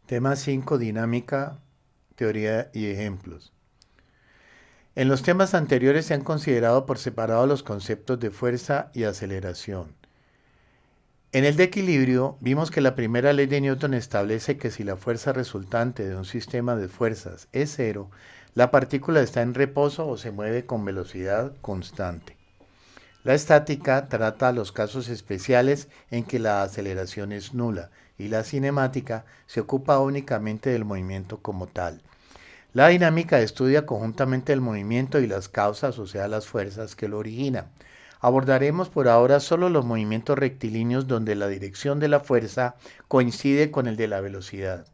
Tema 5: Dinámica, teoría y ejemplos. En los temas anteriores se han considerado por separado los conceptos de fuerza y aceleración. En el de equilibrio vimos que la primera ley de Newton establece que si la fuerza resultante de un sistema de fuerzas es cero, la partícula está en reposo o se mueve con velocidad constante. La estática trata los casos especiales en que la aceleración es nula y la cinemática se ocupa únicamente del movimiento como tal. La dinámica estudia conjuntamente el movimiento y las causas, o sea, las fuerzas que lo originan. Abordaremos por ahora solo los movimientos rectilíneos donde la dirección de la fuerza coincide con el de la velocidad.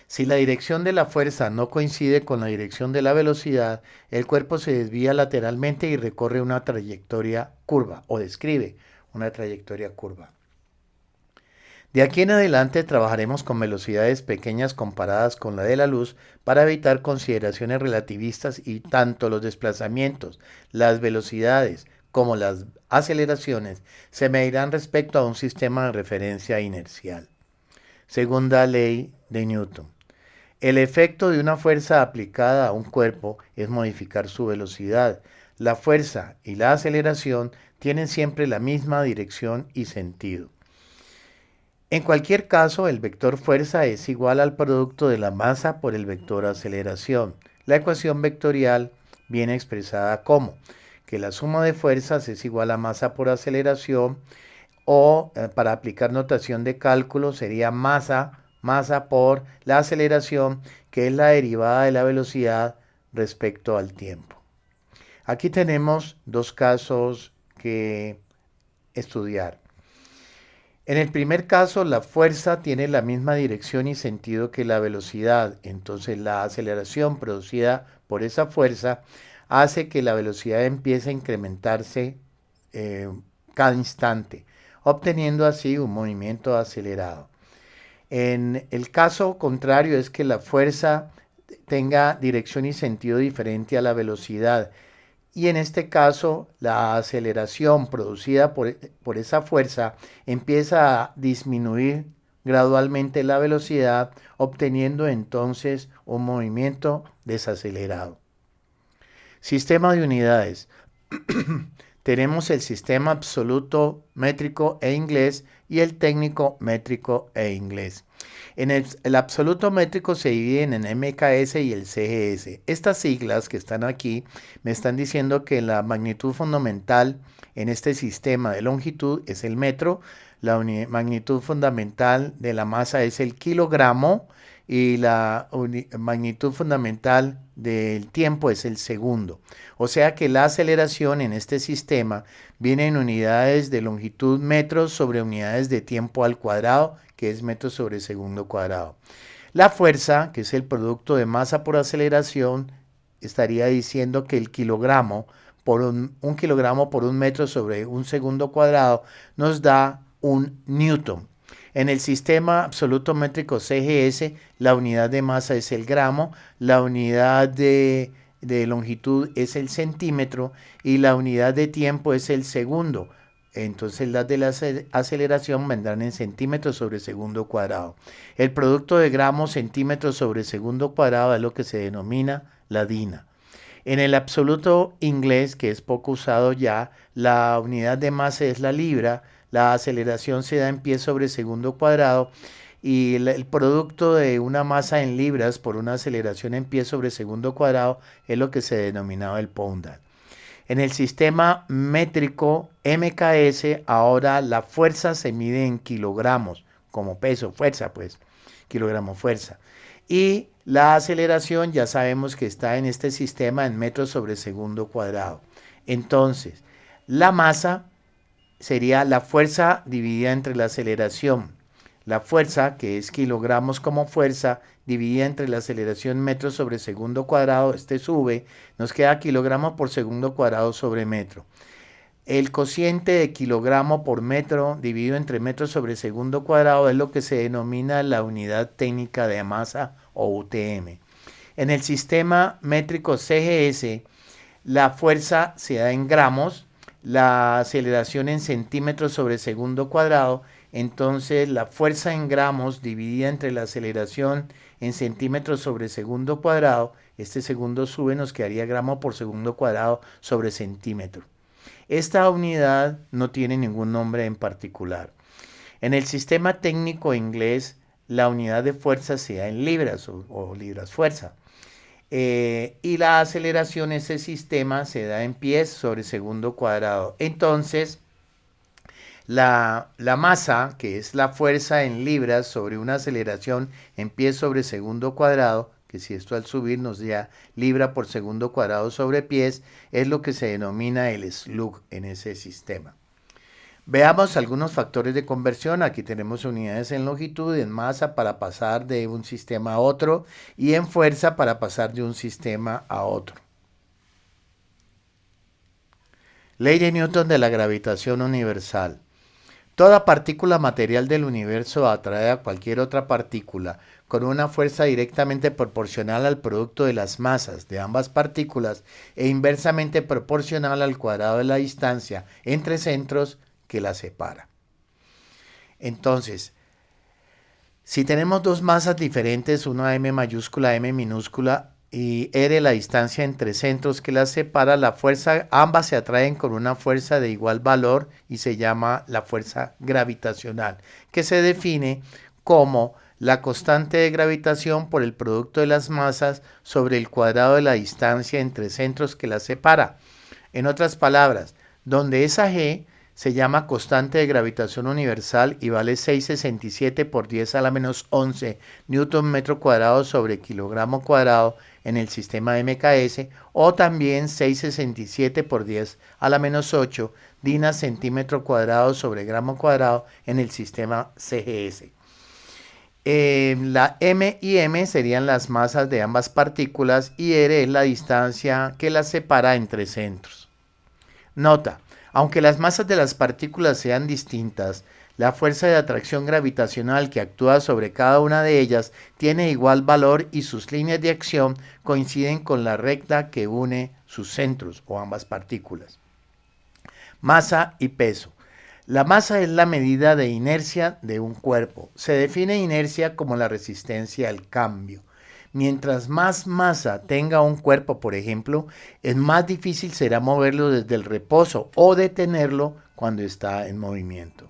Si la dirección de la fuerza no coincide con la dirección de la velocidad, el cuerpo se desvía lateralmente y recorre una trayectoria curva o describe una trayectoria curva. De aquí en adelante trabajaremos con velocidades pequeñas comparadas con la de la luz para evitar consideraciones relativistas y tanto los desplazamientos, las velocidades como las aceleraciones se medirán respecto a un sistema de referencia inercial. Segunda ley de Newton. El efecto de una fuerza aplicada a un cuerpo es modificar su velocidad. La fuerza y la aceleración tienen siempre la misma dirección y sentido. En cualquier caso, el vector fuerza es igual al producto de la masa por el vector aceleración. La ecuación vectorial viene expresada como que la suma de fuerzas es igual a masa por aceleración o para aplicar notación de cálculo sería masa por la aceleración, que es la derivada de la velocidad respecto al tiempo. Aquí tenemos dos casos que estudiar. En el primer caso, la fuerza tiene la misma dirección y sentido que la velocidad, entonces la aceleración producida por esa fuerza hace que la velocidad empiece a incrementarse cada instante, obteniendo así un movimiento acelerado. En el caso contrario es que la fuerza tenga dirección y sentido diferente a la velocidad. Y en este caso, la aceleración producida por esa fuerza empieza a disminuir gradualmente la velocidad, obteniendo entonces un movimiento desacelerado. Sistema de unidades. Tenemos el sistema absoluto métrico e inglés y el técnico métrico e inglés. En el absoluto métrico se dividen en MKS y el CGS. Estas siglas que están aquí me están diciendo que la magnitud fundamental en este sistema de longitud es el metro, la magnitud fundamental de la masa es el kilogramo y la magnitud fundamental del tiempo es el segundo. O sea que la aceleración en este sistema viene en unidades de longitud metros sobre unidades de tiempo al cuadrado, que es metros sobre segundo cuadrado. La fuerza, que es el producto de masa por aceleración, estaría diciendo que el kilogramo por un kilogramo por un metro sobre un segundo cuadrado nos da un newton. En el sistema absoluto métrico CGS, la unidad de masa es el gramo, la unidad de longitud es el centímetro y la unidad de tiempo es el segundo. Entonces las de la aceleración vendrán en centímetros sobre segundo cuadrado. El producto de gramos centímetros sobre segundo cuadrado es lo que se denomina la DINA. En el absoluto inglés, que es poco usado ya, la unidad de masa es la libra, la aceleración se da en pies sobre segundo cuadrado y el producto de una masa en libras por una aceleración en pies sobre segundo cuadrado es lo que se denominaba el poundal. En el sistema métrico MKS, ahora la fuerza se mide en kilogramos, como peso, fuerza pues, kilogramo fuerza. Y la aceleración ya sabemos que está en este sistema en metros sobre segundo cuadrado. Entonces, la masa sería la fuerza dividida entre la aceleración. La fuerza, que es kilogramos como fuerza, dividida entre la aceleración metros sobre segundo cuadrado, este sube, nos queda kilogramo por segundo cuadrado sobre metro. El cociente de kilogramo por metro dividido entre metros sobre segundo cuadrado es lo que se denomina la unidad técnica de masa o UTM. En el sistema métrico CGS, la fuerza se da en gramos, la aceleración en centímetros sobre segundo cuadrado entonces la fuerza en gramos dividida entre la aceleración en centímetros sobre segundo cuadrado, este segundo sube, nos quedaría gramo por segundo cuadrado sobre centímetro. Esta unidad no tiene ningún nombre en particular. En el sistema técnico inglés, la unidad de fuerza se da en libras o libras fuerza. Y la aceleración, ese sistema, se da en pies sobre segundo cuadrado. Entonces, la masa, que es la fuerza en libras sobre una aceleración en pies sobre segundo cuadrado, que si esto al subir nos da libra por segundo cuadrado sobre pies, es lo que se denomina el slug en ese sistema. Veamos algunos factores de conversión. Aquí tenemos unidades en longitud, en masa para pasar de un sistema a otro y en fuerza para pasar de un sistema a otro. Ley de Newton de la gravitación universal. Toda partícula material del universo atrae a cualquier otra partícula con una fuerza directamente proporcional al producto de las masas de ambas partículas e inversamente proporcional al cuadrado de la distancia entre centros que la separa. Entonces, si tenemos dos masas diferentes, una m mayúscula, m minúscula, y r la distancia entre centros que las separa, la fuerza, ambas se atraen con una fuerza de igual valor y se llama la fuerza gravitacional, que se define como la constante de gravitación por el producto de las masas sobre el cuadrado de la distancia entre centros que las separa. En otras palabras, donde esa g se llama constante de gravitación universal y vale 6,67 por 10 a la menos 11 newton metro cuadrado sobre kilogramo cuadrado en el sistema MKS, o también 6,67 por 10 a la menos 8 dinas centímetro cuadrado sobre gramo cuadrado en el sistema CGS. La m y m serían las masas de ambas partículas y r es la distancia que las separa entre centros. Nota: aunque las masas de las partículas sean distintas, la fuerza de atracción gravitacional que actúa sobre cada una de ellas tiene igual valor y sus líneas de acción coinciden con la recta que une sus centros o ambas partículas. Masa y peso. La masa es la medida de inercia de un cuerpo. Se define inercia como la resistencia al cambio. Mientras más masa tenga un cuerpo, por ejemplo, es más difícil será moverlo desde el reposo o detenerlo cuando está en movimiento.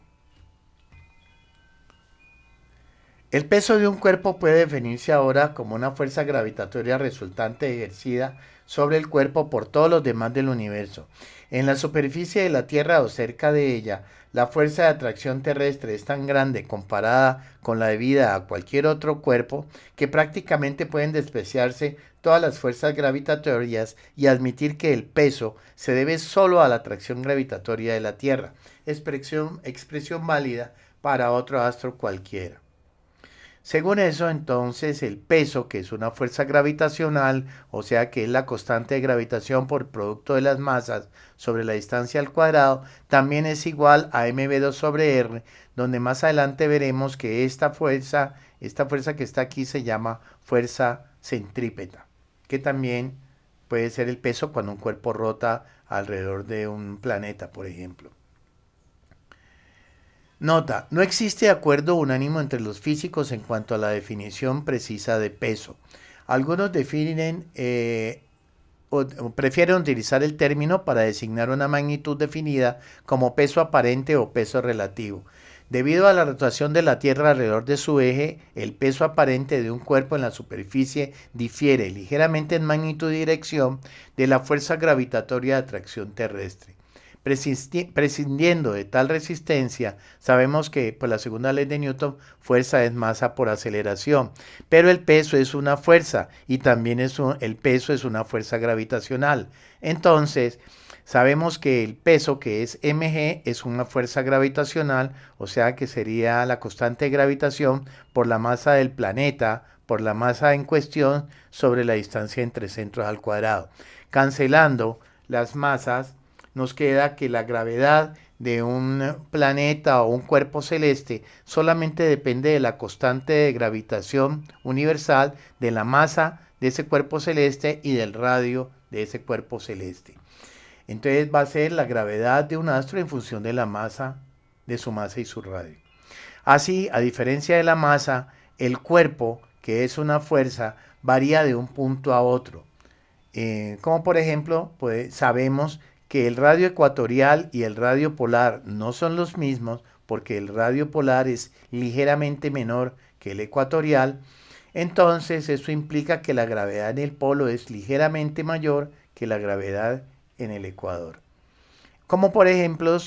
El peso de un cuerpo puede definirse ahora como una fuerza gravitatoria resultante ejercida sobre el cuerpo por todos los demás del universo. En la superficie de la Tierra o cerca de ella, la fuerza de atracción terrestre es tan grande comparada con la debida a cualquier otro cuerpo que prácticamente pueden despreciarse todas las fuerzas gravitatorias y admitir que el peso se debe solo a la atracción gravitatoria de la Tierra, expresión válida para otro astro cualquiera. Según eso, entonces, el peso, que es una fuerza gravitacional, o sea que es la constante de gravitación por producto de las masas sobre la distancia al cuadrado, también es igual a mv2 sobre r, donde más adelante veremos que esta fuerza que está aquí se llama fuerza centrípeta, que también puede ser el peso cuando un cuerpo rota alrededor de un planeta, por ejemplo. Nota: no existe acuerdo unánime entre los físicos en cuanto a la definición precisa de peso. Algunos definen o prefieren utilizar el término para designar una magnitud definida como peso aparente o peso relativo. Debido a la rotación de la Tierra alrededor de su eje, el peso aparente de un cuerpo en la superficie difiere ligeramente en magnitud y dirección de la fuerza gravitatoria de atracción terrestre. Prescindiendo de tal resistencia, sabemos que por la segunda ley de Newton, fuerza es masa por aceleración, pero el peso es una fuerza y también el peso es una fuerza gravitacional. Entonces, sabemos que el peso, que es mg, es una fuerza gravitacional, o sea que sería la constante de gravitación por la masa del planeta, por la masa en cuestión, sobre la distancia entre centros al cuadrado. Cancelando las masas, nos queda que la gravedad de un planeta o un cuerpo celeste solamente depende de la constante de gravitación universal, de la masa de ese cuerpo celeste y del radio de ese cuerpo celeste. Entonces va a ser la gravedad de un astro en función de la masa, de su masa y su radio. Así, a diferencia de la masa, el cuerpo, que es una fuerza, varía de un punto a otro. Como por ejemplo, pues, sabemos que el radio ecuatorial y el radio polar no son los mismos porque el radio polar es ligeramente menor que el ecuatorial. Entonces eso implica que la gravedad en el polo es ligeramente mayor que la gravedad en el ecuador. Como por ejemplo,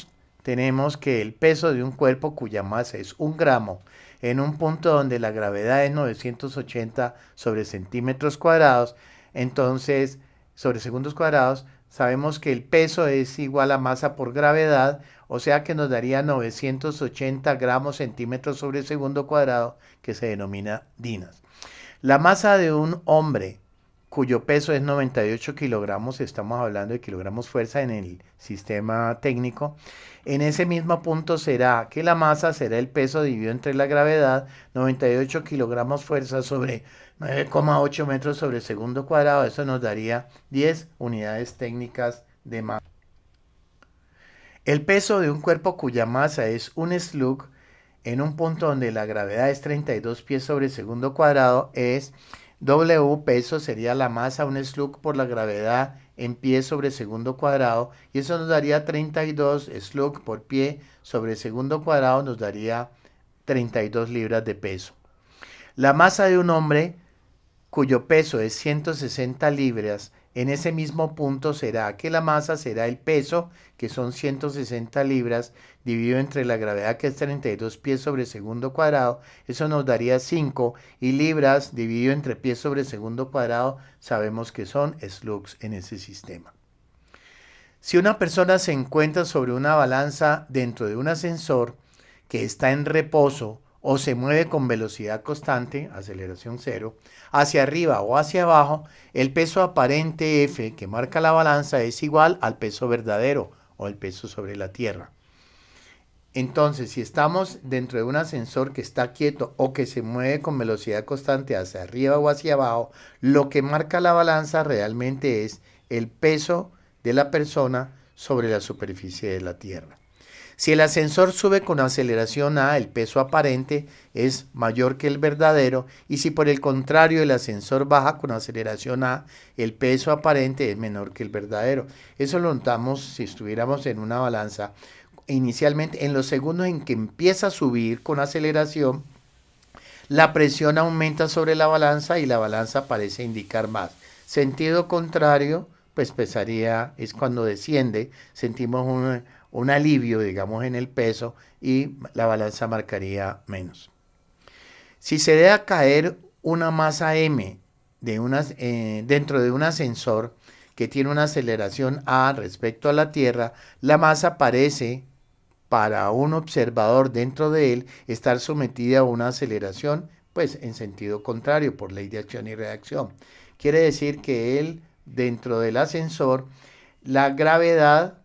tenemos que el peso de un cuerpo cuya masa es 1 gramo en un punto donde la gravedad es 980 sobre centímetros cuadrados, entonces sobre segundos cuadrados, sabemos que el peso es igual a masa por gravedad, o sea que nos daría 980 gramos centímetros sobre segundo cuadrado, que se denomina dinas. La masa de un hombre cuyo peso es 98 kilogramos, estamos hablando de kilogramos fuerza en el sistema técnico, en ese mismo punto será que la masa será el peso dividido entre la gravedad, 98 kilogramos fuerza sobre 9,8 metros sobre segundo cuadrado, eso nos daría 10 unidades técnicas de masa. El peso de un cuerpo cuya masa es un slug en un punto donde la gravedad es 32 pies sobre segundo cuadrado es W peso sería la masa, un slug por la gravedad en pies sobre segundo cuadrado, y eso nos daría 32 slug por pie sobre segundo cuadrado, nos daría 32 libras de peso. La masa de un hombre cuyo peso es 160 libras, en ese mismo punto será que la masa será el peso, que son 160 libras, dividido entre la gravedad, que es 32 pies sobre segundo cuadrado, eso nos daría 5, y libras dividido entre pies sobre segundo cuadrado, sabemos que son slugs en ese sistema. Si una persona se encuentra sobre una balanza dentro de un ascensor que está en reposo o se mueve con velocidad constante, aceleración cero, hacia arriba o hacia abajo, el peso aparente F que marca la balanza es igual al peso verdadero o el peso sobre la Tierra. Entonces, si estamos dentro de un ascensor que está quieto o que se mueve con velocidad constante hacia arriba o hacia abajo, lo que marca la balanza realmente es el peso de la persona sobre la superficie de la Tierra. Si el ascensor sube con aceleración A, el peso aparente es mayor que el verdadero, y si por el contrario el ascensor baja con aceleración A, el peso aparente es menor que el verdadero. Eso lo notamos si estuviéramos en una balanza. Inicialmente, en los segundos en que empieza a subir con aceleración, la presión aumenta sobre la balanza y la balanza parece indicar más. Sentido contrario, pues pesaría, es cuando desciende, sentimos un alivio, digamos, en el peso y la balanza marcaría menos. Si se deja caer una masa M dentro de un ascensor que tiene una aceleración A respecto a la Tierra, la masa parece, para un observador dentro de él, estar sometida a una aceleración, pues en sentido contrario, por ley de acción y reacción. Quiere decir que él, dentro del ascensor, la gravedad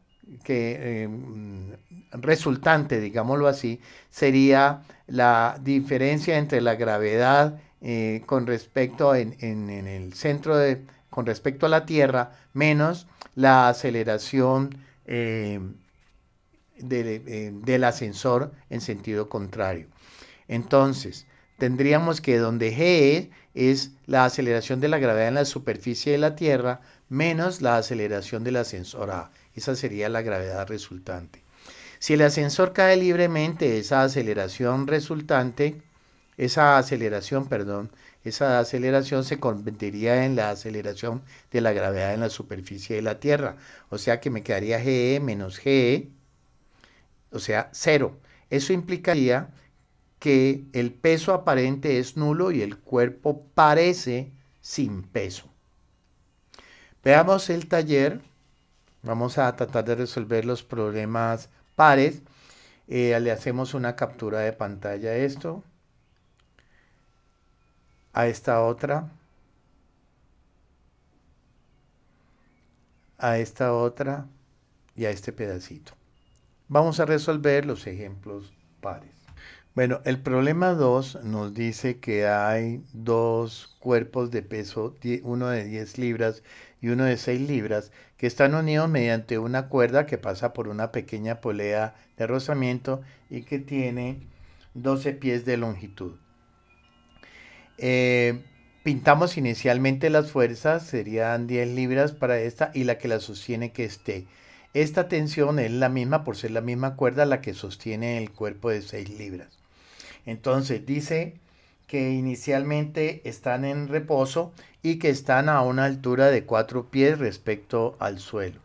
resultante, digámoslo así, sería la diferencia entre la gravedad con respecto en el centro con respecto a la Tierra menos la aceleración del ascensor en sentido contrario. Entonces, tendríamos que donde G es la aceleración de la gravedad en la superficie de la Tierra menos la aceleración del ascensor A. Esa sería la gravedad resultante. Si el ascensor cae libremente, esa aceleración se convertiría en la aceleración de la gravedad en la superficie de la Tierra. O sea que me quedaría GE menos GE, o sea, 0. Eso implicaría que el peso aparente es nulo y el cuerpo parece sin peso. Veamos el taller. Vamos a tratar de resolver los problemas pares. Le hacemos una captura de pantalla a esto, a esta otra, a esta otra y a este pedacito. Vamos a resolver los ejemplos pares. Bueno, el problema 2 nos dice que hay dos cuerpos de peso, uno de 10 libras y uno de 6 libras, que están unidos mediante una cuerda que pasa por una pequeña polea de rozamiento y que tiene 12 pies de longitud. Pintamos inicialmente las fuerzas, serían 10 libras para esta y la que la sostiene que esté. Esta tensión es la misma por ser la misma cuerda la que sostiene el cuerpo de 6 libras. Entonces dice que inicialmente están en reposo y que están a una altura de 4 pies respecto al suelo.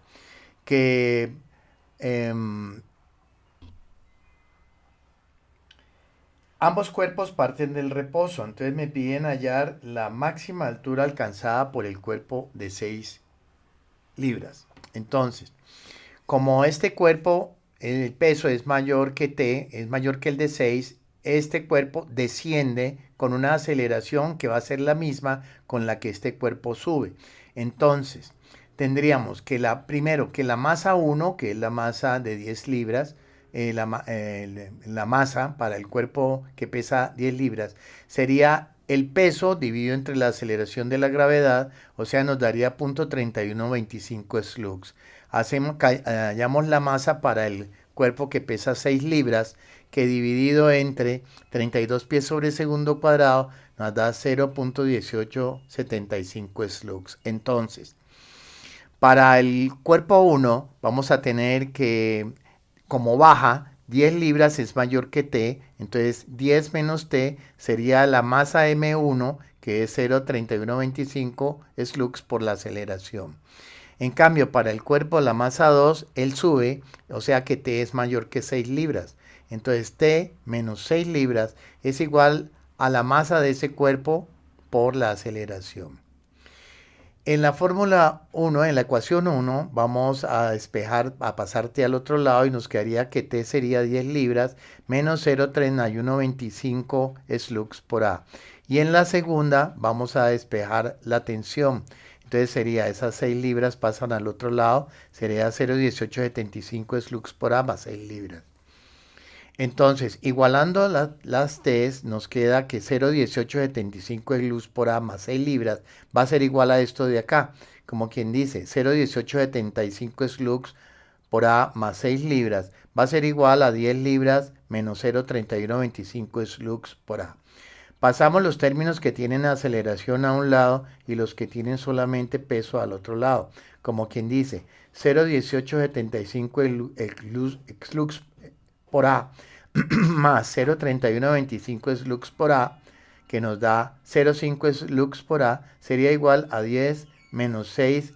Que ambos cuerpos parten del reposo, entonces me piden hallar la máxima altura alcanzada por el cuerpo de 6 libras. Entonces, como este cuerpo, el peso es mayor que T, es mayor que el de 6, este cuerpo desciende con una aceleración que va a ser la misma con la que este cuerpo sube. Entonces, tendríamos que primero que la masa 1, que es la masa de 10 libras, la masa para el cuerpo que pesa 10 libras, sería el peso dividido entre la aceleración de la gravedad, o sea, nos daría 0.3125 slugs. Hallamos la masa para el cuerpo que pesa 6 libras, que dividido entre 32 pies sobre segundo cuadrado nos da 0.1875 slugs. Entonces, para el cuerpo 1 vamos a tener que, como baja, 10 libras es mayor que T, entonces 10 menos T sería la masa M1, que es 0.3125 slugs por la aceleración. En cambio, para el cuerpo, la masa 2, él sube, o sea que T es mayor que 6 libras. Entonces T menos 6 libras es igual a la masa de ese cuerpo por la aceleración. En la fórmula 1, en la ecuación 1, vamos a despejar, a pasarte al otro lado y nos quedaría que T sería 10 libras menos 0.3125 slugs por A. Y en la segunda vamos a despejar la tensión. Entonces sería esas 6 libras pasan al otro lado, sería 0.1875 slugs por A más 6 libras. Entonces, igualando las T's, nos queda que 0.1875 slugs por A más 6 libras va a ser igual a esto de acá. Como quien dice, 0.1875 slugs por A más 6 libras va a ser igual a 10 libras menos 0.3125 slugs por A. Pasamos los términos que tienen aceleración a un lado y los que tienen solamente peso al otro lado. Como quien dice, 0.1875 slugs por A más 0.3125 slugs por A, que nos da 0.5 slugs por A, sería igual a 10 menos 6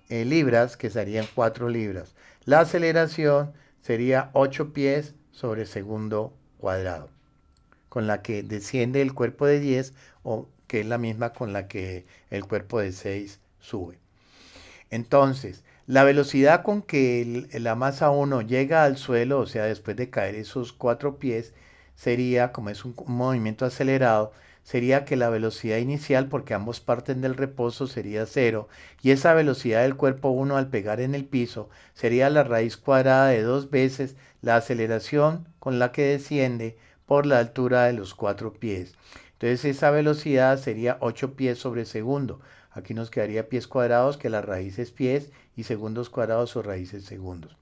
libras, que serían 4 libras. La aceleración sería 8 pies sobre segundo cuadrado, con la que desciende el cuerpo de 10, o que es la misma con la que el cuerpo de 6 sube. Entonces, la velocidad con que la masa 1 llega al suelo, o sea, después de caer esos 4 pies, sería, como es un movimiento acelerado, sería que la velocidad inicial, porque ambos parten del reposo, sería 0, y esa velocidad del cuerpo 1 al pegar en el piso sería la raíz cuadrada de 2 veces la aceleración con la que desciende por la altura de los 4 pies. Entonces esa velocidad sería 8 pies sobre segundo. Aquí nos quedaría pies cuadrados, que la raíz es pies, y segundos cuadrados o raíces segundos.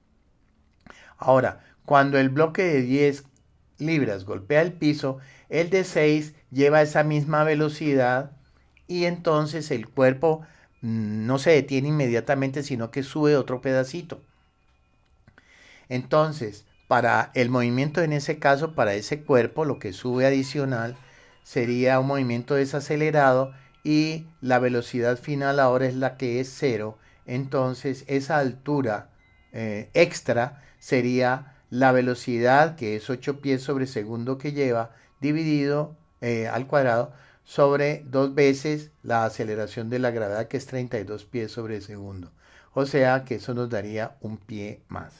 Ahora, cuando el bloque de 10 libras golpea el piso, el de 6 lleva esa misma velocidad y entonces el cuerpo no se detiene inmediatamente, sino que sube otro pedacito. Entonces, para el movimiento en ese caso, para ese cuerpo, lo que sube adicional sería un movimiento desacelerado y la velocidad final ahora es la que es 0. Entonces, esa altura extra sería la velocidad, que es 8 pies sobre segundo que lleva, dividido al cuadrado sobre 2 veces la aceleración de la gravedad, que es 32 pies sobre segundo. O sea que eso nos daría un pie más.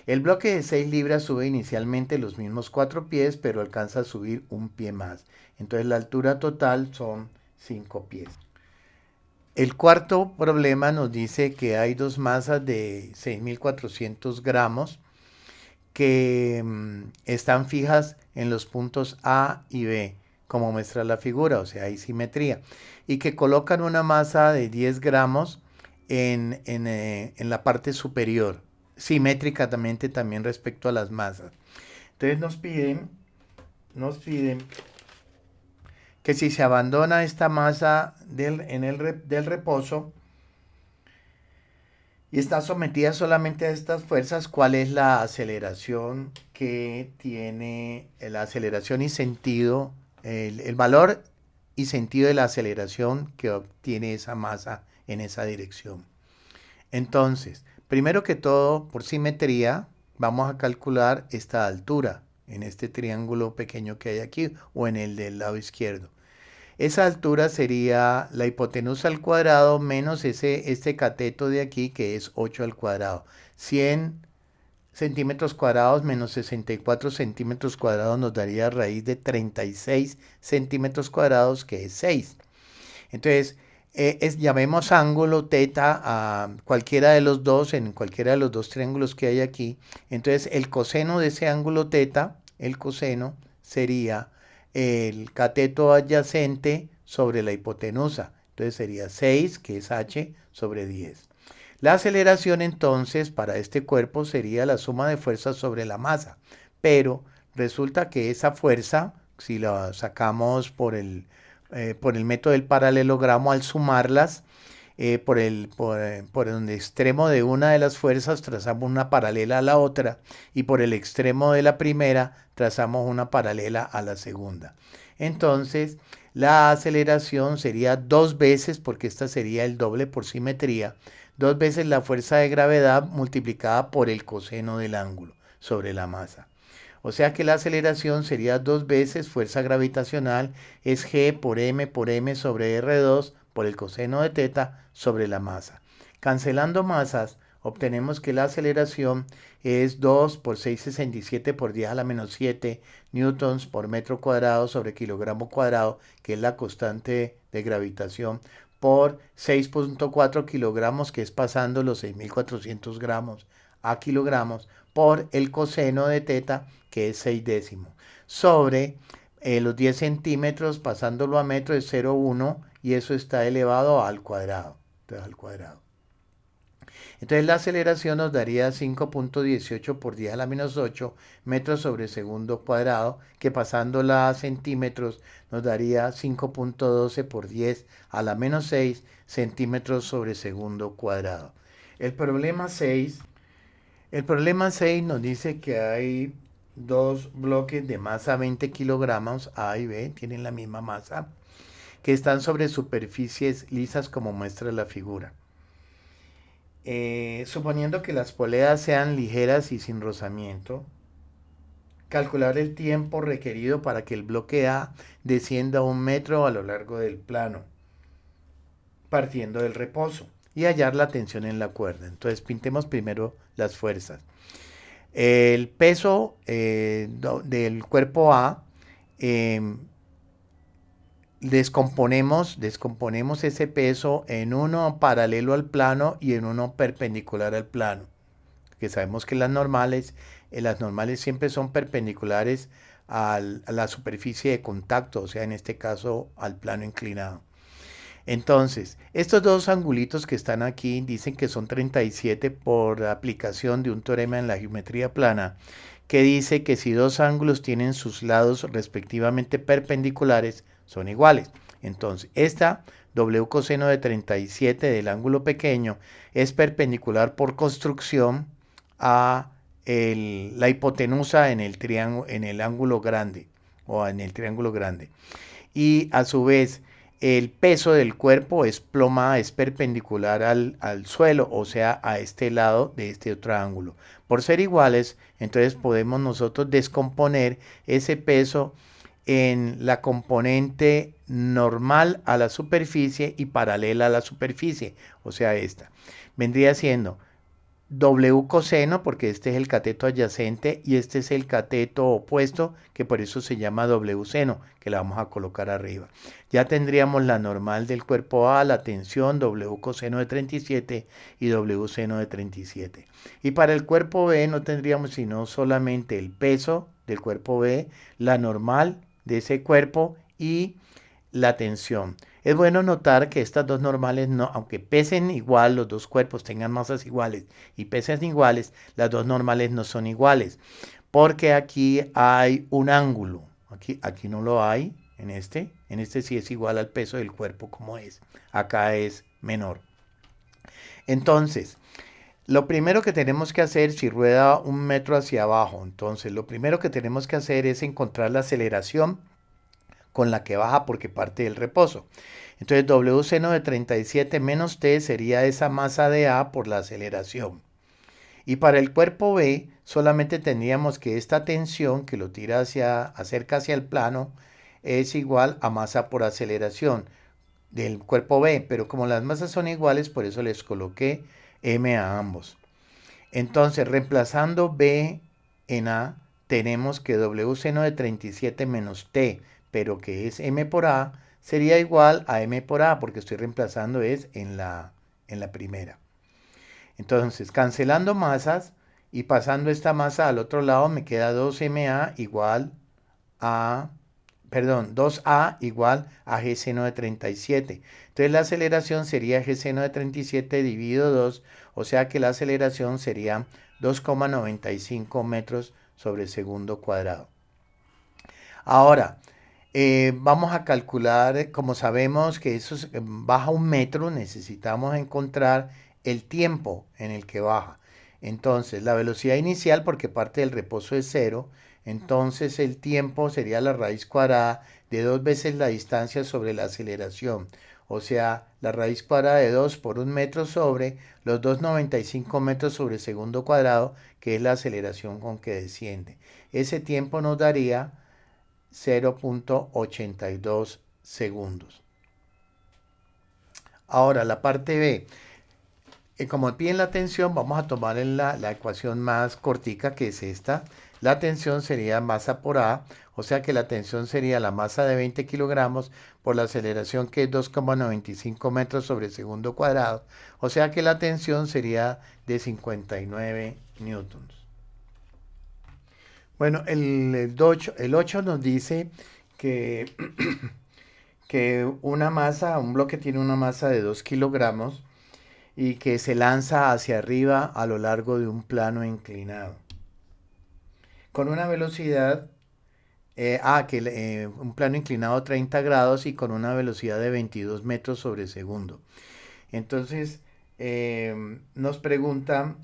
El bloque de 6 libras sube inicialmente los mismos 4 pies, pero alcanza a subir un pie más. Entonces la altura total son 5 pies. El cuarto problema nos dice que hay dos masas de 6.400 gramos que están fijas en los puntos A y B, como muestra la figura, o sea, hay simetría, y que colocan una masa de 10 gramos en la parte superior, simétricamente también respecto a las masas. Entonces nos piden nos piden que si se abandona esta masa del reposo y está sometida solamente a estas fuerzas, ¿cuál es la aceleración que tiene la aceleración y sentido, el valor y sentido de la aceleración que obtiene esa masa en esa dirección? Entonces, primero que todo, por simetría, vamos a calcular esta altura en este triángulo pequeño que hay aquí o en el del lado izquierdo. Esa altura sería la hipotenusa al cuadrado menos este cateto de aquí que es 8 al cuadrado. 100 centímetros cuadrados menos 64 centímetros cuadrados nos daría raíz de 36 centímetros cuadrados, que es 6. Entonces, llamemos ángulo teta a cualquiera de los dos, en cualquiera de los dos triángulos que hay aquí. Entonces, el coseno de ese ángulo teta, el coseno, sería el cateto adyacente sobre la hipotenusa. Entonces sería 6, que es h, sobre 10. La aceleración entonces para este cuerpo sería la suma de fuerzas sobre la masa. Pero resulta que esa fuerza, si la sacamos por el método del paralelogramo, al sumarlas, por el extremo de una de las fuerzas trazamos una paralela a la otra y por el extremo de la primera trazamos una paralela a la segunda. Entonces, la aceleración sería 2 veces, porque esta sería el doble por simetría, 2 veces la fuerza de gravedad multiplicada por el coseno del ángulo sobre la masa. O sea que la aceleración sería 2 veces fuerza gravitacional, es G por M sobre R2 por el coseno de teta sobre la masa. Cancelando masas, obtenemos que la aceleración es 2 por 6,67 por 10 a la menos 7 newtons por metro cuadrado sobre kilogramo cuadrado, que es la constante de gravitación, por 6.4 kilogramos, que es pasando los 6.400 gramos a kilogramos, por el coseno de teta, que es 6 décimos, sobre los 10 centímetros, pasándolo a metro, es 0,1, y eso está elevado al cuadrado. Entonces, al cuadrado. Entonces la aceleración nos daría 5.18 por 10 a la menos 8 metros sobre segundo cuadrado, que pasándola a centímetros nos daría 5.12 por 10 a la menos 6 centímetros sobre segundo cuadrado. El problema 6 nos dice que hay dos bloques de masa 20 kilogramos, A y B, tienen la misma masa, que están sobre superficies lisas como muestra la figura. Suponiendo que las poleas sean ligeras y sin rozamiento, calcular el tiempo requerido para que el bloque A descienda 1 metro a lo largo del plano, partiendo del reposo, y hallar la tensión en la cuerda. Entonces pintemos primero las fuerzas. El peso del cuerpo A, descomponemos ese peso en uno paralelo al plano y en uno perpendicular al plano, que sabemos que las normales siempre son perpendiculares a la superficie de contacto, o sea, en este caso al plano inclinado. Entonces, estos dos angulitos que están aquí dicen que son 37 por aplicación de un teorema en la geometría plana, que dice que si dos ángulos tienen sus lados respectivamente perpendiculares, son iguales. Entonces, esta W coseno de 37 del ángulo pequeño es perpendicular por construcción a la hipotenusa en el ángulo grande, o en el triángulo grande. Y a su vez, el peso del cuerpo es perpendicular al suelo, o sea, a este lado de este otro ángulo. Por ser iguales, entonces podemos nosotros descomponer ese peso en la componente normal a la superficie y paralela a la superficie, o sea, esta. Vendría siendo W coseno, porque este es el cateto adyacente y este es el cateto opuesto, que por eso se llama W seno, que la vamos a colocar arriba. Ya tendríamos la normal del cuerpo A, la tensión W coseno de 37 y W seno de 37. Y para el cuerpo B no tendríamos sino solamente el peso del cuerpo B, la normal de ese cuerpo y la tensión. Es bueno notar que estas dos normales, no, aunque pesen igual, los dos cuerpos tengan masas iguales y pesen iguales, las dos normales no son iguales, porque aquí hay un ángulo. Aquí no lo hay, en este sí es igual al peso del cuerpo como es. Acá es menor. Entonces, lo primero que tenemos que hacer, si rueda 1 metro hacia abajo, entonces lo primero que tenemos que hacer es encontrar la aceleración con la que baja porque parte del reposo. Entonces W seno de 37 menos T sería esa masa de A por la aceleración. Y para el cuerpo B solamente tendríamos que esta tensión que lo tira acerca hacia el plano es igual a masa por aceleración del cuerpo B, pero como las masas son iguales, por eso les coloqué M a ambos. Entonces, reemplazando B en A, tenemos que W seno de 37 menos T, pero que es M por A, sería igual a M por A, porque estoy reemplazando es en la primera. Entonces, cancelando masas y pasando esta masa al otro lado, me queda 2MA igual a, 2A igual a G seno de 37. Entonces la aceleración sería G seno de 37 dividido 2, o sea que la aceleración sería 2,95 metros sobre segundo cuadrado. Ahora, vamos a calcular, como sabemos que eso baja 1 metro, necesitamos encontrar el tiempo en el que baja. Entonces, la velocidad inicial, porque parte del reposo es 0, entonces el tiempo sería la raíz cuadrada de 2 veces la distancia sobre la aceleración. O sea, la raíz cuadrada de 2 por 1 metro sobre los 2,95 metros sobre segundo cuadrado, que es la aceleración con que desciende. Ese tiempo nos daría 0,82 segundos. Ahora, la parte B. Como piden la tensión, vamos a tomar la ecuación más cortica, que es esta. La tensión sería masa por A, o sea que la tensión sería la masa de 20 kilogramos por la aceleración, que es 2,95 metros sobre segundo cuadrado. O sea que la tensión sería de 59 newtons. Bueno, el 8 nos dice que, que un bloque tiene una masa de 2 kilogramos y que se lanza hacia arriba a lo largo de un plano inclinado. Con una velocidad, un plano inclinado 30 grados y con una velocidad de 22 metros sobre segundo. Entonces, nos preguntan,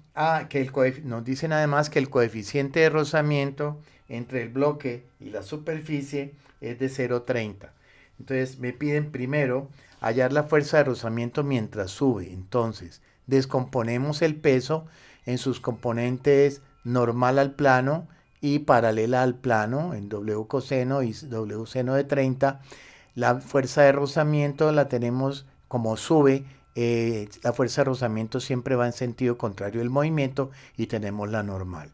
nos dicen además que el coeficiente de rozamiento entre el bloque y la superficie es de 0,30. Entonces, me piden primero hallar la fuerza de rozamiento mientras sube. Entonces, descomponemos el peso en sus componentes normal al plano y paralela al plano, en W coseno y W seno de 30. La fuerza de rozamiento la tenemos como sube. La fuerza de rozamiento siempre va en sentido contrario del movimiento y tenemos la normal.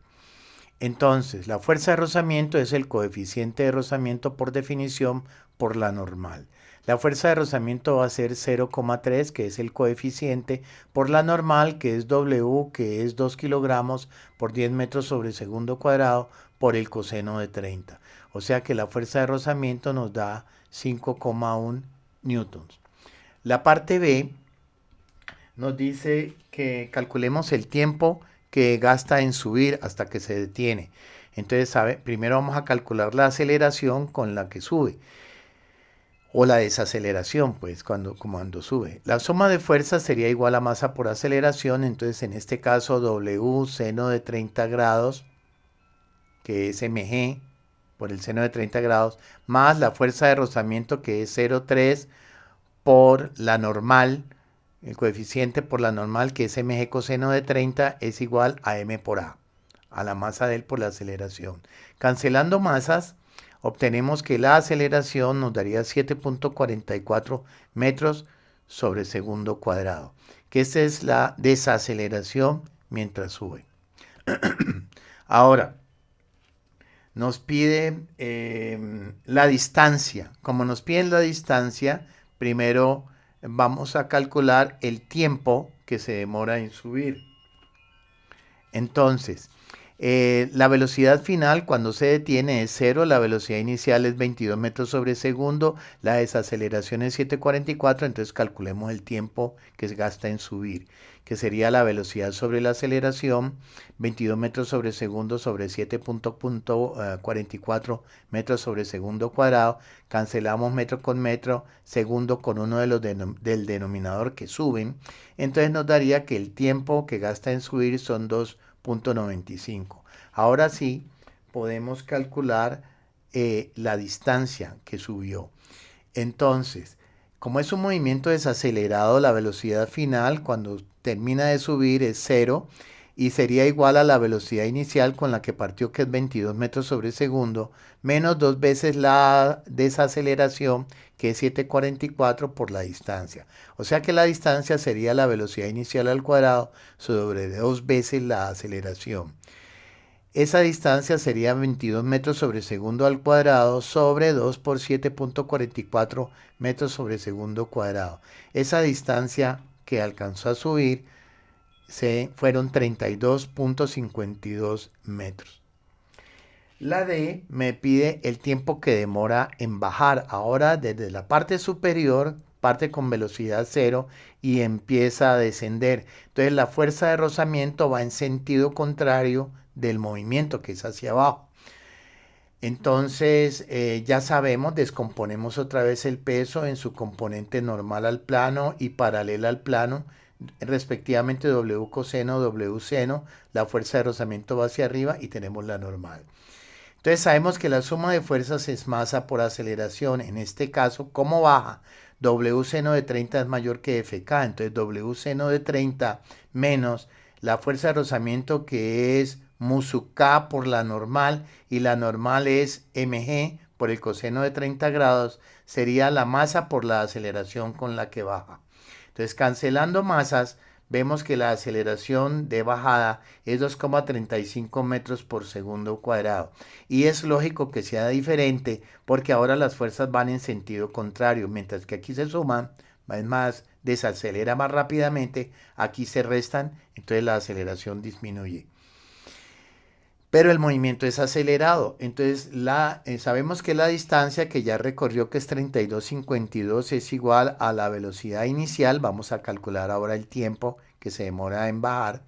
Entonces, la fuerza de rozamiento es el coeficiente de rozamiento por definición por la normal. La fuerza de rozamiento va a ser 0,3, que es el coeficiente, por la normal, que es W, que es 2 kilogramos por 10 metros sobre segundo cuadrado, por el coseno de 30. O sea que la fuerza de rozamiento nos da 5,1 newtons. La parte B nos dice que calculemos el tiempo que gasta en subir hasta que se detiene. Entonces, primero vamos a calcular la aceleración con la que sube, o la desaceleración, pues, cuando sube. La suma de fuerzas sería igual a masa por aceleración, entonces en este caso W seno de 30 grados, que es mg, por el seno de 30 grados, más la fuerza de rozamiento, que es 0,3, por la normal, el coeficiente por la normal, que es mg coseno de 30, es igual a m por a la masa de él por la aceleración. Cancelando masas, obtenemos que la aceleración nos daría 7,44 metros sobre segundo cuadrado, que esta es la desaceleración mientras sube. Ahora, nos pide la distancia. Como nos piden la distancia, primero vamos a calcular el tiempo que se demora en subir. Entonces, La velocidad final cuando se detiene es 0, la velocidad inicial es 22 metros sobre segundo, la desaceleración es 7,44, entonces calculemos el tiempo que se gasta en subir, que sería la velocidad sobre la aceleración, 22 metros sobre segundo sobre 7,44 metros sobre segundo cuadrado, cancelamos metro con metro, segundo con uno de los del denominador que suben, entonces nos daría que el tiempo que gasta en subir son 2,95. Ahora sí, podemos calcular la distancia que subió. Entonces, como es un movimiento desacelerado, la velocidad final cuando termina de subir es 0 y sería igual a la velocidad inicial con la que partió, que es 22 metros sobre segundo, menos 2 veces la desaceleración, que es 7,44 por la distancia. O sea que la distancia sería la velocidad inicial al cuadrado sobre 2 veces la aceleración. Esa distancia sería 22 metros sobre segundo al cuadrado sobre 2 por 7,44 metros sobre segundo cuadrado. Esa distancia que alcanzó a subir fueron 32,52 metros. La D me pide el tiempo que demora en bajar. Ahora desde la parte superior parte con velocidad 0 y empieza a descender. Entonces la fuerza de rozamiento va en sentido contrario del movimiento, que es hacia abajo. Entonces ya sabemos, descomponemos otra vez el peso en su componente normal al plano y paralela al plano, respectivamente W coseno, W seno. La fuerza de rozamiento va hacia arriba y tenemos la normal. Entonces sabemos que la suma de fuerzas es masa por aceleración. En este caso, ¿cómo baja? W seno de 30 es mayor que FK. Entonces W seno de 30 menos la fuerza de rozamiento, que es mu sub K por la normal, y la normal es mg por el coseno de 30 grados, sería la masa por la aceleración con la que baja. Entonces, cancelando masas, vemos que la aceleración de bajada es 2,35 metros por segundo cuadrado. Y es lógico que sea diferente porque ahora las fuerzas van en sentido contrario. Mientras que aquí se suman, es más, desacelera más rápidamente, aquí se restan, entonces la aceleración disminuye. Pero el movimiento es acelerado. Entonces sabemos que la distancia que ya recorrió, que es 32,52, es igual a la velocidad inicial. Vamos a calcular ahora el tiempo que se demora en bajar.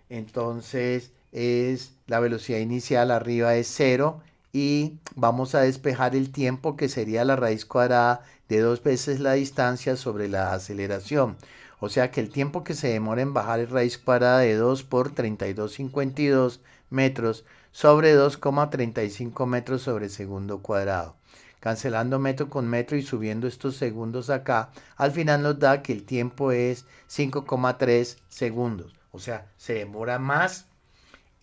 Entonces es la velocidad inicial arriba es 0 y vamos a despejar el tiempo, que sería la raíz cuadrada de 2 veces la distancia sobre la aceleración. O sea que el tiempo que se demora en bajar es raíz cuadrada de 2 por 32,52 metros sobre 2,35 metros sobre segundo cuadrado. Cancelando metro con metro y subiendo estos segundos acá, al final nos da que el tiempo es 5,3 segundos. O sea, se demora más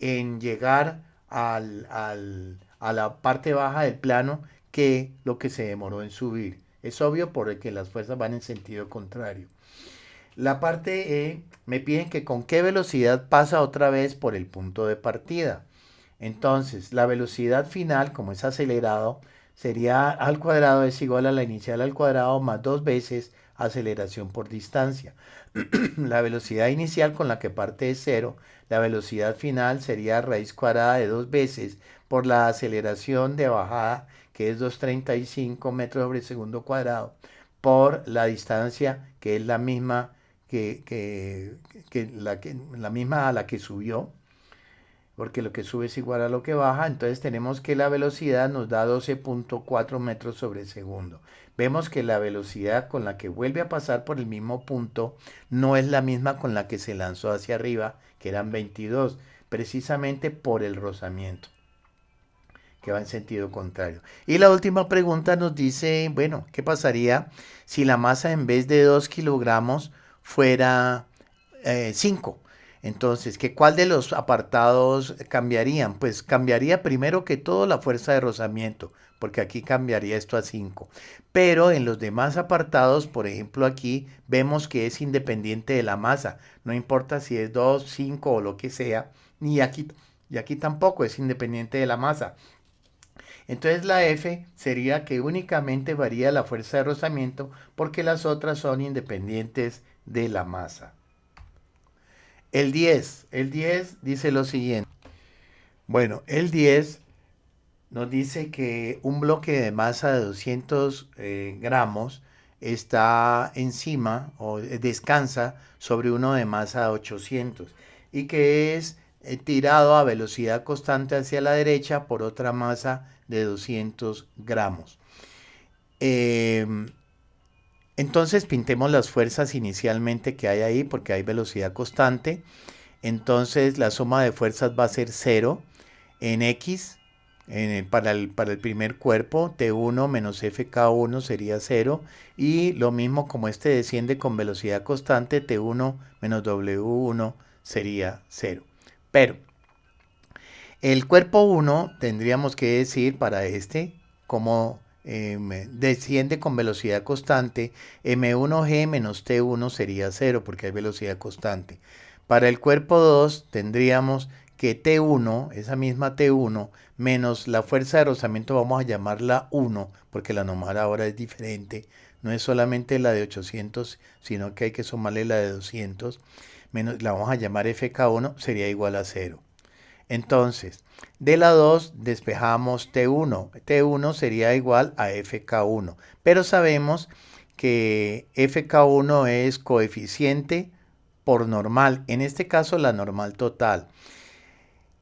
en llegar a la parte baja del plano que lo que se demoró en subir. Es obvio porque las fuerzas van en sentido contrario. La parte E me piden que con qué velocidad pasa otra vez por el punto de partida. Entonces, la velocidad final, como es acelerado, sería al cuadrado es igual a la inicial al cuadrado más 2 veces aceleración por distancia. La velocidad inicial con la que parte es 0, la velocidad final sería raíz cuadrada de 2 veces por la aceleración de bajada, que es 2,35 metros sobre segundo cuadrado, por la distancia, que es la misma la misma a la que subió, porque lo que sube es igual a lo que baja. Entonces tenemos que la velocidad nos da 12,4 metros sobre segundo. Vemos que la velocidad con la que vuelve a pasar por el mismo punto no es la misma con la que se lanzó hacia arriba, que eran 22, precisamente por el rozamiento, que va en sentido contrario. Y la última pregunta nos dice, bueno, ¿qué pasaría si la masa en vez de 2 kilogramos fuera 5? Entonces, ¿cuál de los apartados cambiarían? Pues cambiaría primero que todo la fuerza de rozamiento, porque aquí cambiaría esto a 5. Pero en los demás apartados, por ejemplo aquí, vemos que es independiente de la masa. No importa si es 2, 5 o lo que sea, y aquí tampoco es independiente de la masa. Entonces la F sería que únicamente varía la fuerza de rozamiento porque las otras son independientes de la masa. El 10 dice lo siguiente. Bueno, el 10 nos dice que un bloque de masa de 200 gramos está encima o descansa sobre uno de masa de 800 y que es tirado a velocidad constante hacia la derecha por otra masa de 200 gramos. Eh, entonces pintemos las fuerzas inicialmente que hay ahí porque hay velocidad constante. Entonces la suma de fuerzas va a ser 0 en X para el primer cuerpo, T1 menos FK1 sería 0 y lo mismo como este desciende con velocidad constante, T1 menos W1 sería 0. Pero el cuerpo 1 tendríamos que decir para este como desciende con velocidad constante, M1G menos T1 sería 0 porque hay velocidad constante. Para el cuerpo 2 tendríamos que T1, esa misma T1, menos la fuerza de rozamiento, vamos a llamarla 1, porque la normal ahora es diferente. No es solamente la de 800, sino que hay que sumarle la de 200, menos, la vamos a llamar FK1, sería igual a 0. Entonces, de la 2 despejamos T1. T1 sería igual a FK1. Pero sabemos que FK1 es coeficiente por normal. En este caso, la normal total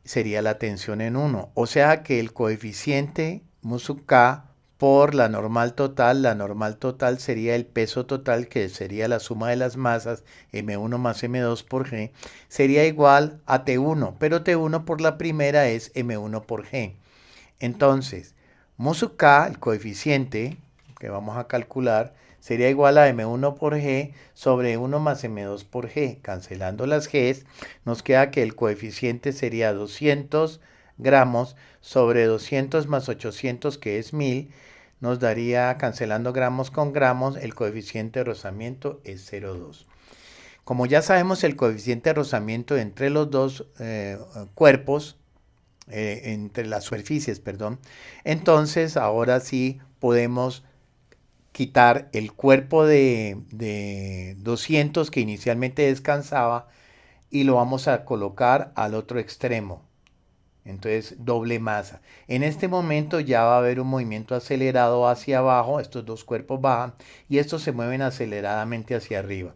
sería la tensión en 1. O sea que el coeficiente mu sub k por la normal total sería el peso total, que sería la suma de las masas, M1 más M2 por G, sería igual a T1, pero T1 por la primera es M1 por G. Entonces, mu sub k, el coeficiente que vamos a calcular, sería igual a M1 por G sobre 1 más M2 por G. Cancelando las Gs, nos queda que el coeficiente sería 200 gramos sobre 200 más 800, que es 1000. Nos daría, cancelando gramos con gramos, el coeficiente de rozamiento es 0,2. Como ya sabemos el coeficiente de rozamiento entre los dos cuerpos, entre las superficies, perdón, entonces ahora sí podemos quitar el cuerpo de 200 que inicialmente descansaba y lo vamos a colocar al otro extremo. Entonces, doble masa. En este momento ya va a haber un movimiento acelerado hacia abajo, estos dos cuerpos bajan y estos se mueven aceleradamente hacia arriba.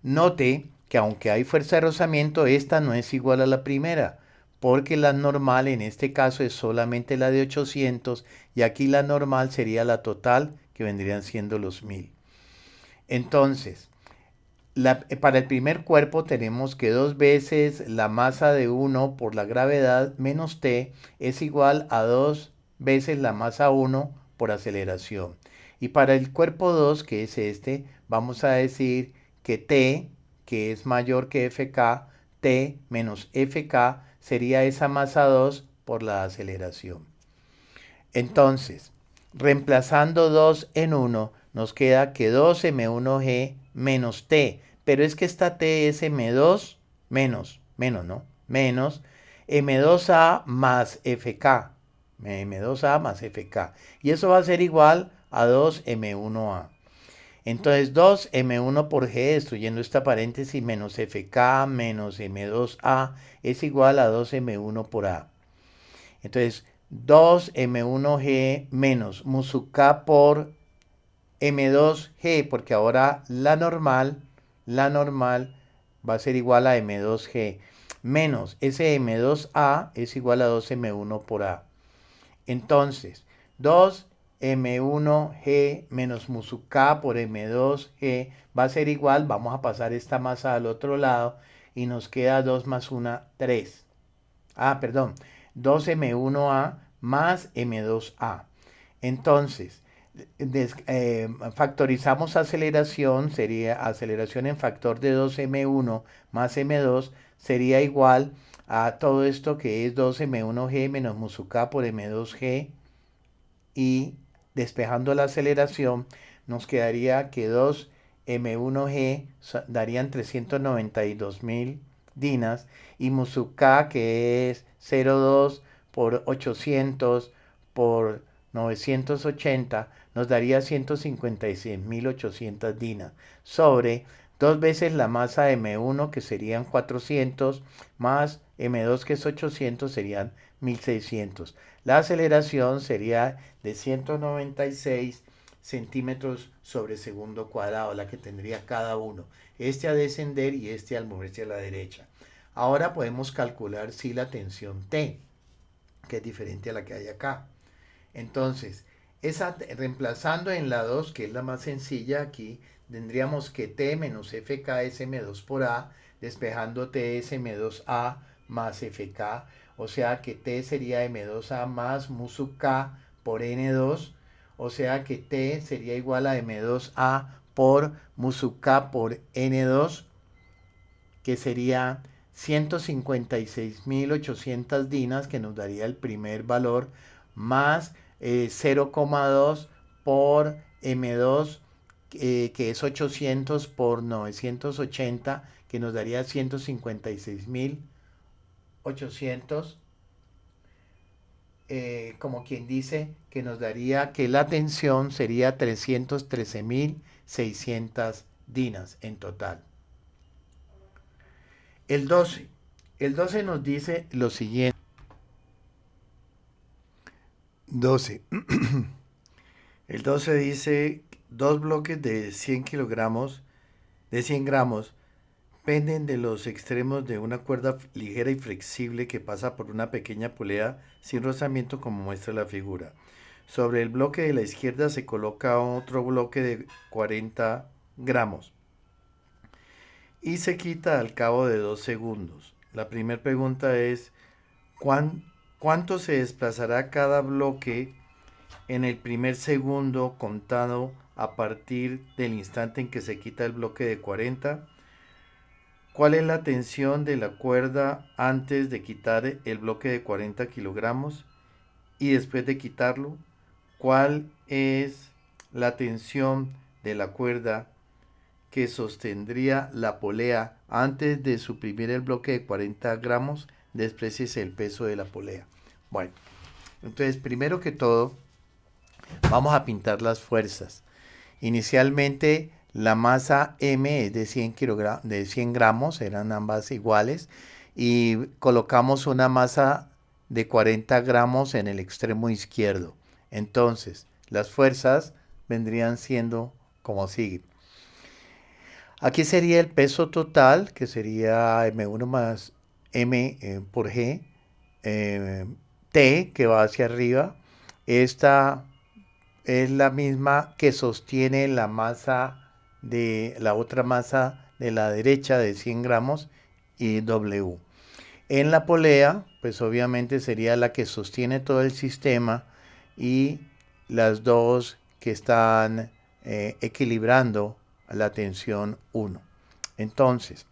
Note que aunque hay fuerza de rozamiento, esta no es igual a la primera, porque la normal en este caso es solamente la de 800 y aquí la normal sería la total, que vendrían siendo los 1000. Entonces, para el primer cuerpo tenemos que 2 veces la masa de 1 por la gravedad menos t es igual a 2 veces la masa 1 por aceleración. Y para el cuerpo 2, que es este, vamos a decir que t, que es mayor que fk, t menos fk sería esa masa 2 por la aceleración. Entonces, reemplazando 2 en 1, nos queda que 2m1g menos t, pero es que esta t es m2 menos, ¿no? Menos m2a más fk, m2a más fk, y eso va a ser igual a 2m1a. Entonces 2m1 por g, destruyendo esta paréntesis, menos fk menos m2a es igual a 2m1 por a. Entonces 2m1g menos mu sub k por m2g, porque ahora la normal va a ser igual a m2g, menos ese m2a es igual a 2m1 por a. Entonces, 2m1g menos mu sub k por m2g va a ser igual, vamos a pasar esta masa al otro lado y nos queda 2 más 1, 3. Perdón, 2m1a más m2a. Entonces, factorizamos aceleración, sería aceleración en factor de 2m1 más m2 sería igual a todo esto que es 2m1g menos mu sub k por m2g, y despejando la aceleración nos quedaría que 2m1g darían 392.000 dinas y mu sub k, que es 0,2 por 800 por 980, nos daría 156.800 dinas sobre 2 veces la masa M1, que serían 400, más m2 que es 800 serían 1600. La aceleración sería de 196 centímetros sobre segundo cuadrado, la que tendría cada uno. Este a descender y este al moverse a la derecha. Ahora podemos calcular si la tensión T, que es diferente a la que hay acá. Entonces, reemplazando en la 2, que es la más sencilla aquí, tendríamos que T menos FK es M2 por A, despejando T es M2A más FK, o sea que T sería M2A más mu sub K por N2, o sea que T sería igual a M2A por mu sub K por N2, que sería 156.800 dinas, que nos daría el primer valor, más 0,2 por M2, que es 800 por 980, que nos daría 156.800, como quien dice, que nos daría que la tensión sería 313.600 dinas en total. El 12. El 12 nos dice lo siguiente. 12. El 12 dice, dos bloques de 100 kilogramos, de 100 gramos, penden de los extremos de una cuerda ligera y flexible que pasa por una pequeña polea sin rozamiento, como muestra la figura. Sobre el bloque de la izquierda se coloca otro bloque de 40 gramos y se quita al cabo de 2 segundos. La primera pregunta es, ¿cuánto se desplazará cada bloque en el primer segundo contado a partir del instante en que se quita el bloque de 40? ¿Cuál es la tensión de la cuerda antes de quitar el bloque de 40 kilogramos y después de quitarlo? ¿Cuál es la tensión de la cuerda que sostendría la polea antes de suprimir el bloque de 40 gramos? Después es el peso de la polea. Bueno, entonces primero que todo vamos a pintar las fuerzas. Inicialmente la masa M es de 100 gramos, eran ambas iguales, y colocamos una masa de 40 gramos en el extremo izquierdo. Entonces, las fuerzas vendrían siendo como sigue. Aquí sería el peso total, que sería M1 más M por G, T, que va hacia arriba. Esta es la misma que sostiene la masa de la otra masa de la derecha de 100 gramos y W. En la polea, pues obviamente sería la que sostiene todo el sistema y las dos que están equilibrando la tensión 1. Entonces,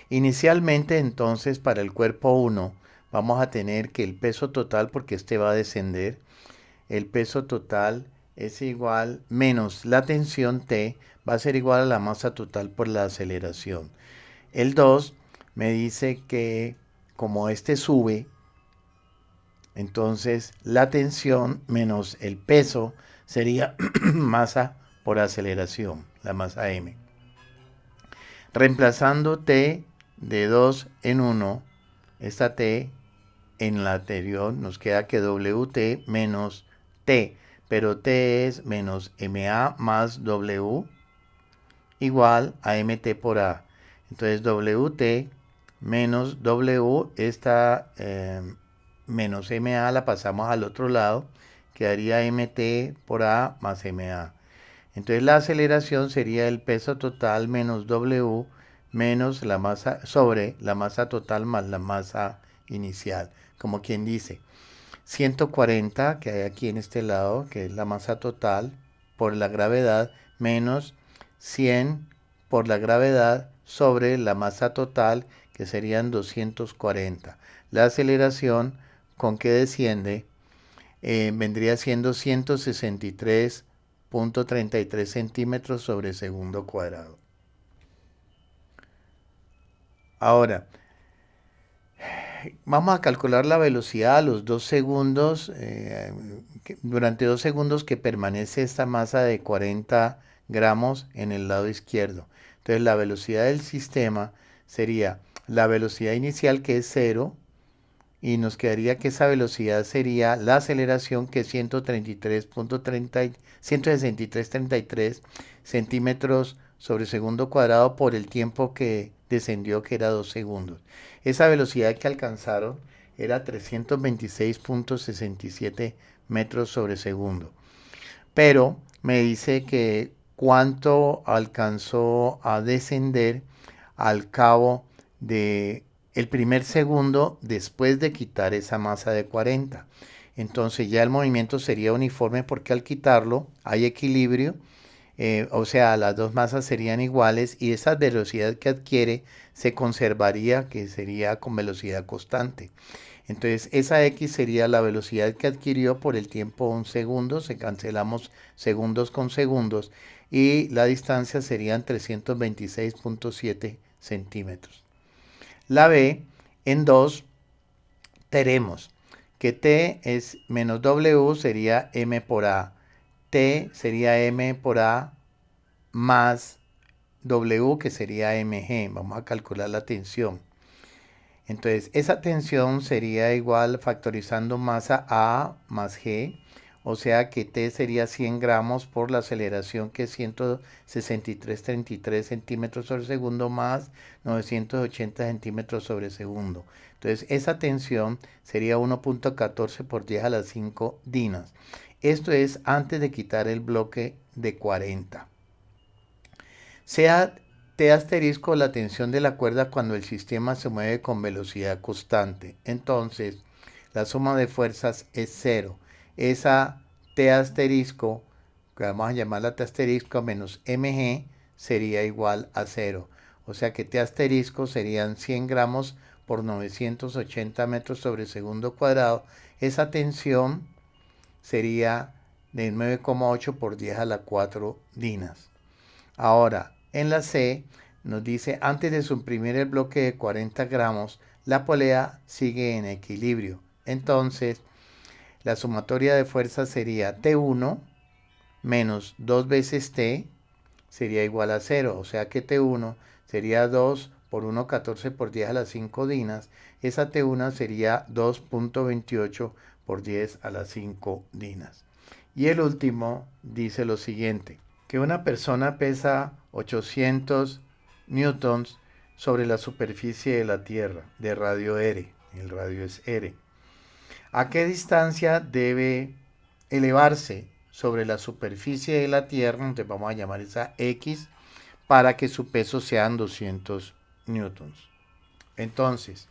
inicialmente entonces para el cuerpo 1 vamos a tener que el peso total, porque este va a descender, el peso total es igual menos la tensión T, va a ser igual a la masa total por la aceleración. El 2 me dice que como este sube, entonces la tensión menos el peso sería masa por aceleración, la masa M. Reemplazando T de 2 en 1, esta T en la anterior nos queda que WT menos T, pero T es menos MA más W igual a MT por A. Entonces WT menos W, esta menos MA la pasamos al otro lado, quedaría MT por A más MA. Entonces la aceleración sería el peso total menos W menos la masa sobre la masa total más la masa inicial. Como quien dice, 140 que hay aquí en este lado, que es la masa total por la gravedad, menos 100 por la gravedad sobre la masa total, que serían 240. La aceleración con que desciende vendría siendo 163.33 centímetros sobre segundo cuadrado. Ahora, vamos a calcular la velocidad a los 2 segundos, durante 2 segundos que permanece esta masa de 40 gramos en el lado izquierdo. Entonces la velocidad del sistema sería la velocidad inicial que es 0 y nos quedaría que esa velocidad sería la aceleración que es 163.33 centímetros sobre segundo cuadrado por el tiempo que descendió, que era 2 segundos. Esa velocidad que alcanzaron era 326.67 metros sobre segundo. Pero me dice que cuánto alcanzó a descender al cabo de el primer segundo después de quitar esa masa de 40. Entonces ya el movimiento sería uniforme porque al quitarlo hay equilibrio, o sea, las dos masas serían iguales y esa velocidad que adquiere se conservaría, que sería con velocidad constante. Entonces esa X sería la velocidad que adquirió por el tiempo 1 segundo, se cancelamos segundos con segundos y la distancia serían 326.7 centímetros. La B, en 2, tenemos que T es menos W sería M por A. T sería M por A más W que sería mg. Vamos a calcular la tensión. Entonces, esa tensión sería igual factorizando masa A más G, o sea que T sería 100 gramos por la aceleración que es 163.33 centímetros sobre segundo más 980 centímetros sobre segundo. Entonces, esa tensión sería 1.14 por 10 a la 5 dinas. Esto es antes de quitar el bloque de 40. Sea T asterisco la tensión de la cuerda cuando el sistema se mueve con velocidad constante. Entonces, la suma de fuerzas es 0. Esa T asterisco, que vamos a llamarla T asterisco menos mg, sería igual a 0. O sea que T asterisco serían 100 gramos por 980 metros sobre segundo cuadrado. Esa tensión sería de 9,8 por 10 a la 4 dinas. Ahora, en la C nos dice, antes de suprimir el bloque de 40 gramos, la polea sigue en equilibrio. Entonces, la sumatoria de fuerzas sería T1 menos 2 veces T sería igual a 0. O sea que T1 sería 2 por 1,14 por 10 a las 5 dinas. Esa T1 sería 2.28 por 10 a las 5 dinas. Y el último dice lo siguiente, que una persona pesa 800 newtons sobre la superficie de la Tierra, de radio R, el radio es R. ¿A qué distancia debe elevarse sobre la superficie de la Tierra? Entonces vamos a llamar esa X para que su peso sean 200 newtons. Entonces,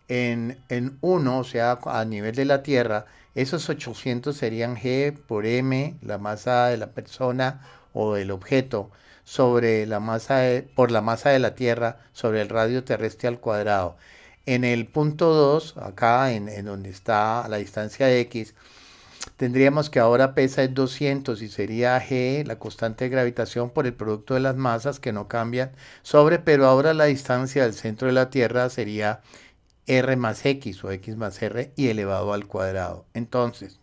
en 1, o sea, a nivel de la Tierra, esos 800 serían G por M, la masa de la persona o del objeto, sobre la masa por la masa de la Tierra sobre el radio terrestre al cuadrado. En el punto 2, acá en donde está la distancia de X, tendríamos que ahora pesa es 200 y sería G, la constante de gravitación por el producto de las masas que no cambian, sobre, pero ahora la distancia del centro de la Tierra sería R más X o X más R y elevado al cuadrado. Entonces,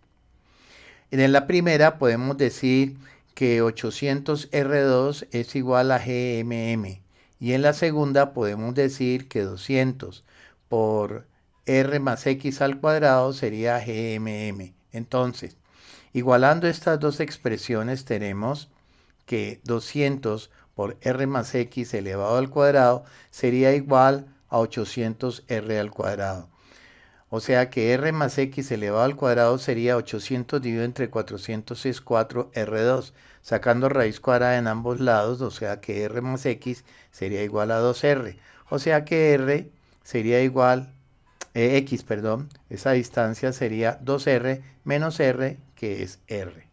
en la primera podemos decir que 800R2 es igual a GMM. Y en la segunda podemos decir que 200 por R más X al cuadrado sería GMM. Entonces, igualando estas dos expresiones tenemos que 200 por R más X elevado al cuadrado sería igual a 800R al cuadrado. O sea que R más X elevado al cuadrado sería 800 dividido entre 400 es 4R2. Sacando raíz cuadrada en ambos lados, o sea que R más X sería igual a 2R. O sea que R sería igual, X, perdón, esa distancia sería 2R menos R, que es R.